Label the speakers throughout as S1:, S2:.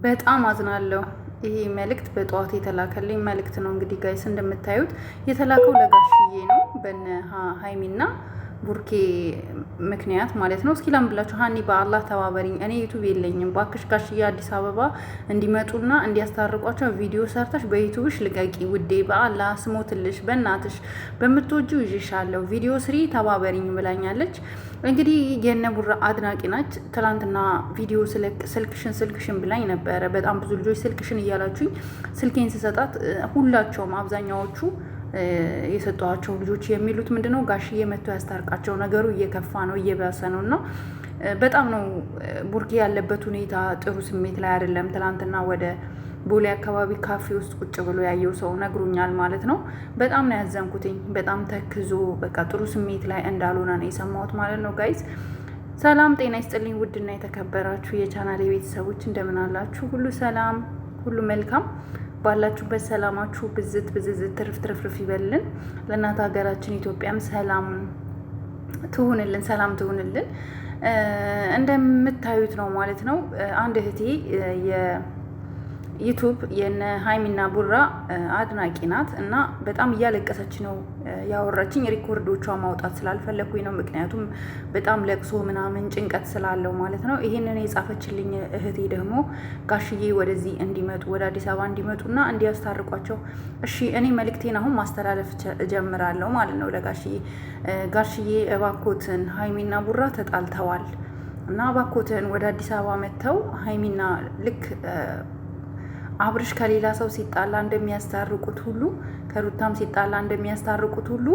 S1: በጣም አዝናለሁ። ይሄ መልእክት በጠዋት የተላከልኝ መልእክት ነው። እንግዲህ ጋይስ እንደምታዩት የተላከው ለጋሽዬ ነው በነ ሀይሚና ቡርኬ ምክንያት ማለት ነው። እስኪ ላምብላችሁ። ሀኒ በአላህ ተባበሪኝ፣ እኔ ዩቱብ የለኝም፣ ባክሽ ጋሽዬ አዲስ አበባ እንዲመጡና እንዲያስታርቋቸው ቪዲዮ ሰርተሽ በዩቱብሽ ልቀቂ ውዴ፣ በአላህ ስሞትልሽ፣ በእናትሽ በምትወጂው ይዤሻለሁ፣ ቪዲዮ ስሪ ተባበሪኝ ብላኛለች። እንግዲህ የነ ቡራ አድናቂ ናች። ትላንትና ቪዲዮ ስልክሽን ብላኝ ነበረ። በጣም ብዙ ልጆች ስልክሽን እያላችሁኝ ስልኬን ስሰጣት ሁላቸውም አብዛኛዎቹ የሰጧቸው ልጆች የሚሉት ምንድነው ጋሽዬ መጥቶ ያስታርቃቸው፣ ነገሩ እየከፋ ነው እየባሰ ነው እና በጣም ነው ቡርኬ ያለበት ሁኔታ ጥሩ ስሜት ላይ አይደለም። ትላንትና ወደ ቦሌ አካባቢ ካፌ ውስጥ ቁጭ ብሎ ያየው ሰው ነግሮኛል ማለት ነው። በጣም ነው ያዘንኩትኝ። በጣም ተክዞ በቃ ጥሩ ስሜት ላይ እንዳልሆነ ነው የሰማሁት ማለት ነው። ጋይዝ ሰላም ጤና ይስጥልኝ። ውድና የተከበራችሁ የቻናሌ ቤተሰቦች እንደምን አላችሁ? ሁሉ ሰላም፣ ሁሉ መልካም ባላችሁበት ሰላማችሁ ብዝት ትርፍ ትርፍርፍ ይበልን። ለእናት ሀገራችን ኢትዮጵያም ሰላም ትሁንልን፣ ሰላም ትሁንልን። እንደምታዩት ነው ማለት ነው። አንድ እህቴ ዩቱብ የነ ሀይሚና ቡራ አድናቂ ናት እና በጣም እያለቀሰች ነው ያወራችኝ። ሪኮርዶቿ ማውጣት ስላልፈለኩኝ ነው፣ ምክንያቱም በጣም ለቅሶ ምናምን ጭንቀት ስላለው ማለት ነው። ይሄንን የጻፈችልኝ እህቴ ደግሞ ጋሽዬ ወደዚህ እንዲመጡ ወደ አዲስ አበባ እንዲመጡና እንዲያስታርቋቸው፣ እሺ እኔ መልእክቴን አሁን ማስተላለፍ እጀምራለሁ ማለት ነው ለጋሽዬ። ጋሽዬ እባኮትን ሀይሚና ቡራ ተጣልተዋል እና እባኮትን ወደ አዲስ አበባ መጥተው ሀይሚና ልክ አብርሽ ከሌላ ሰው ሲጣላ እንደሚያስታርቁት ሁሉ ከሩታም ሲጣላ እንደሚያስታርቁት ሁሉ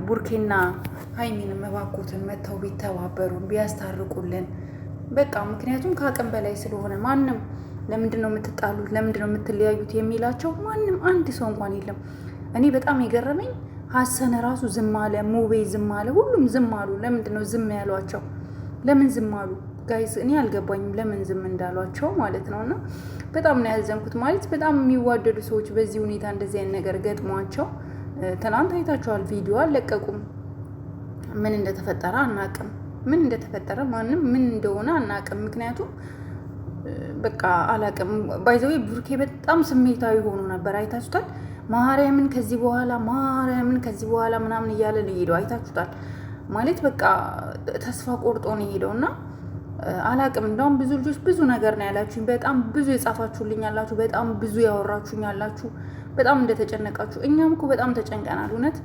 S1: ቡርኬና ሀይሚን እባክዎትን መተው ቢተባበሩን ቢያስታርቁልን። በቃ ምክንያቱም ከአቅም በላይ ስለሆነ ማንም ለምንድን ነው የምትጣሉት፣ ለምንድን ነው የምትለያዩት የሚላቸው ማንም አንድ ሰው እንኳን የለም። እኔ በጣም የገረመኝ ሀሰነ ራሱ ዝም አለ፣ ሙቤ ዝም አለ፣ ሁሉም ዝም አሉ። ለምንድን ነው ዝም ያሏቸው? ለምን ዝም አሉ? ጋይስ እኔ አልገባኝም ለምን ዝም እንዳሏቸው ማለት ነው። እና በጣም ነው ያዘንኩት። ማለት በጣም የሚዋደዱ ሰዎች በዚህ ሁኔታ እንደዚህ አይነት ነገር ገጥሟቸው ትናንት አይታችኋል። ቪዲዮ አልለቀቁም። ምን እንደተፈጠረ አናቅም። ምን እንደተፈጠረ ማንም ምን እንደሆነ አናቅም። ምክንያቱም በቃ አላቅም። ባይዘዌ ቡርኬ በጣም ስሜታዊ ሆኖ ነበር። አይታችሁታል። ማርያምን ከዚህ በኋላ ምናምን እያለ ነው የሄደው። አይታችሁታል። ማለት በቃ ተስፋ ቆርጦ ነው የሄደው እና አላቅም። እንደውም ብዙ ልጆች ብዙ ነገር ነው ያላችሁኝ። በጣም ብዙ የጻፋችሁልኝ ያላችሁ፣ በጣም ብዙ ያወራችሁኝ ያላችሁ፣ በጣም እንደተጨነቃችሁ። እኛም እኮ በጣም ተጨንቀናል። እውነት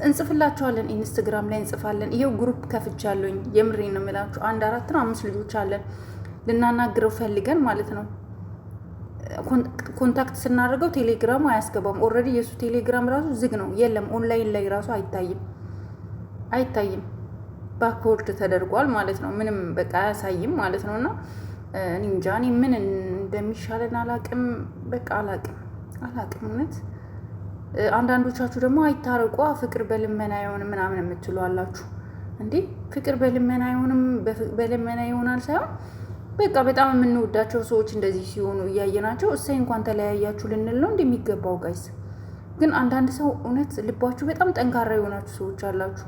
S1: እንጽፍላችኋለን፣ ኢንስትግራም ላይ እንጽፋለን። ይሄው ግሩፕ ከፍቻለሁኝ። የምሬን ነው የምላችሁ። 4 ነው 5 ልጆች አለን ልናናግረው ፈልገን ማለት ነው። ኮንታክት ስናደርገው ቴሌግራሙ አያስገባም። ኦልሬዲ የእሱ ቴሌግራም ራሱ ዝግ ነው፣ የለም ኦንላይን ላይ ራሱ አይታይም። ባክወርድ ተደርጓል ማለት ነው። ምንም በቃ አያሳይም ማለት ነው። እና እኔ እንጃ እኔ ምን እንደሚሻለን አላቅም። በቃ አላቅም እውነት። አንዳንዶቻችሁ ደግሞ አይታረቋ ፍቅር በልመና አይሆንም ምናምን የምትሉ አላችሁ። እንዴ ፍቅር በልመና አይሆንም በልመና ይሆናል ሳይሆን በቃ በጣም የምንወዳቸው ሰዎች እንደዚህ ሲሆኑ እያየናቸው እሰይ እንኳን ተለያያችሁ ልንል ነው እንደሚገባው ጋይስ። ግን አንዳንድ ሰው እውነት ልባችሁ በጣም ጠንካራ የሆናችሁ ሰዎች አላችሁ።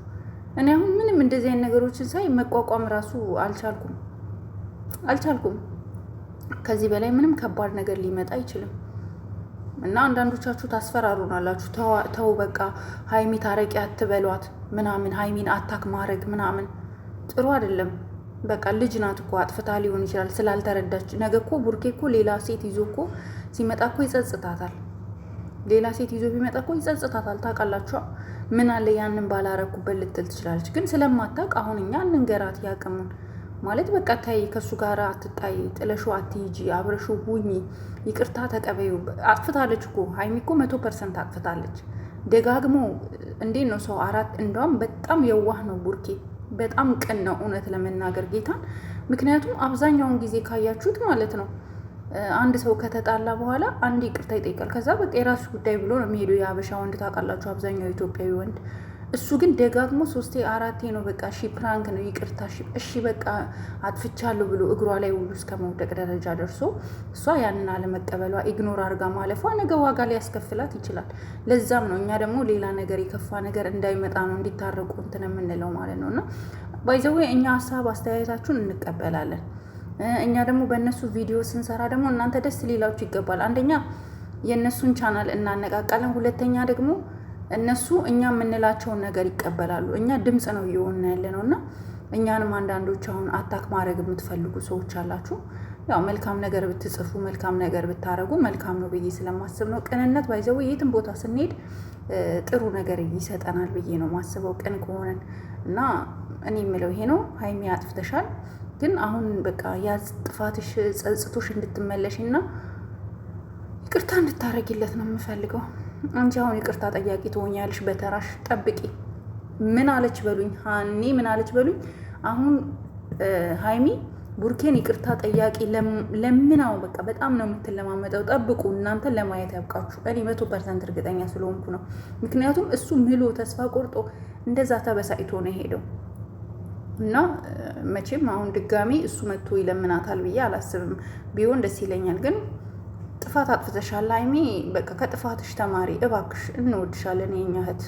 S1: እኔ አሁን ምንም እንደዚህ አይነት ነገሮችን ሳይ መቋቋም ራሱ አልቻልኩም። ከዚህ በላይ ምንም ከባድ ነገር ሊመጣ አይችልም። እና አንዳንዶቻችሁ ታስፈራሩናላችሁ። ተው በቃ ሀይሚ ታረቂ አትበሏት ምናምን፣ ሀይሚን አታክ ማድረግ ምናምን ጥሩ አይደለም። በቃ ልጅ ናት እኮ አጥፍታ ሊሆን ይችላል ስላልተረዳች። ነገ እኮ ቡርኬ እኮ ሌላ ሴት ይዞ እኮ ሲመጣ እኮ ይጸጽታታል። ሌላ ሴት ይዞ ቢመጣ እኮ ይጸጽታታል። ታውቃላችኋ። ምን አለ ያንን ባላረኩበት ልትል ትችላለች። ግን ስለማታውቅ አሁን እኛ እንንገራት ያቅሙን ማለት በቃ ታይ፣ ከእሱ ጋር አትጣይ፣ ጥለሹ አትሂጂ፣ አብረሹ ሁኚ፣ ይቅርታ ተቀበዩ። አጥፍታለች እኮ ሀይሚ እኮ 100% አጥፍታለች። ደጋግሞ እንዴት ነው ሰው እንደውም በጣም የዋህ ነው ቡርኬ፣ በጣም ቅን ነው እውነት ለመናገር ጌታን። ምክንያቱም አብዛኛውን ጊዜ ካያችሁት ማለት ነው አንድ ሰው ከተጣላ በኋላ አንድ ይቅርታ ይጠይቃል። ከዛ በቃ የራሱ ጉዳይ ብሎ ነው የሚሄደው። የሀበሻ ወንድ ታውቃላችሁ፣ አብዛኛው ኢትዮጵያዊ ወንድ። እሱ ግን ደጋግሞ 3 4 ነው በቃ እሺ ፕራንክ ነው ይቅርታ እሺ በቃ አጥፍቻለሁ ብሎ እግሯ ላይ ሁሉ እስከ መውደቅ ደረጃ ደርሶ እሷ ያንን አለመቀበሏ ኢግኖር አድርጋ ማለፏ ነገ ዋጋ ሊያስከፍላት ይችላል። ለዛም ነው እኛ ደግሞ ሌላ ነገር የከፋ ነገር እንዳይመጣ ነው እንዲታረቁ እንትን የምንለው ማለት ነው። እና ባይዘዌ እኛ ሀሳብ አስተያየታችሁን እንቀበላለን። እኛ ደግሞ በእነሱ ቪዲዮ ስንሰራ ደግሞ እናንተ ደስ ሊላችሁ ይገባል። አንደኛ የእነሱን ቻናል እናነቃቃለን፣ ሁለተኛ ደግሞ እነሱ እኛ የምንላቸውን ነገር ይቀበላሉ። እኛ ድምፅ ነው እየሆነ ያለ ነው እና እኛንም አንዳንዶች አሁን አታክ ማድረግ የምትፈልጉ ሰዎች አላችሁ። ያው መልካም ነገር ብትጽፉ መልካም ነገር ብታረጉ መልካም ነው ብዬ ስለማስብ ነው። ቅንነት ባይዘው የትም ቦታ ስንሄድ ጥሩ ነገር ይሰጠናል ብዬ ነው ማስበው ቅን ከሆነን እና እኔ የምለው ይሄ ነው። ሀይሚ አጥፍተሻል፣ ግን አሁን በቃ ያ ጥፋትሽ ጸጽቶሽ እንድትመለሽ እና ይቅርታ እንድታረጊለት ነው የምፈልገው። አንቺ አሁን ይቅርታ ጠያቂ ትሆኛለሽ፣ በተራሽ ጠብቂ። ምን አለች በሉኝ፣ ሀኒ ምን አለች በሉኝ። አሁን ሀይሚ ቡርኬን ይቅርታ ጠያቂ ለምናው በቃ በጣም ነው የምትለማመጠው። ጠብቁ፣ እናንተን ለማየት ያብቃችሁ። እኔ 100% እርግጠኛ ስለሆንኩ ነው። ምክንያቱም እሱ ምሎ ተስፋ ቆርጦ እንደዛ ተበሳጭቶ ነው የሄደው እና መቼም አሁን ድጋሚ እሱ መጥቶ ይለምናታል ብዬ አላስብም። ቢሆን ደስ ይለኛል፣ ግን ጥፋት አጥፍተሻል ሀይሚ። በቃ ከጥፋትሽ ተማሪ እባክሽ፣ እንወድሻለን የኛ እህት።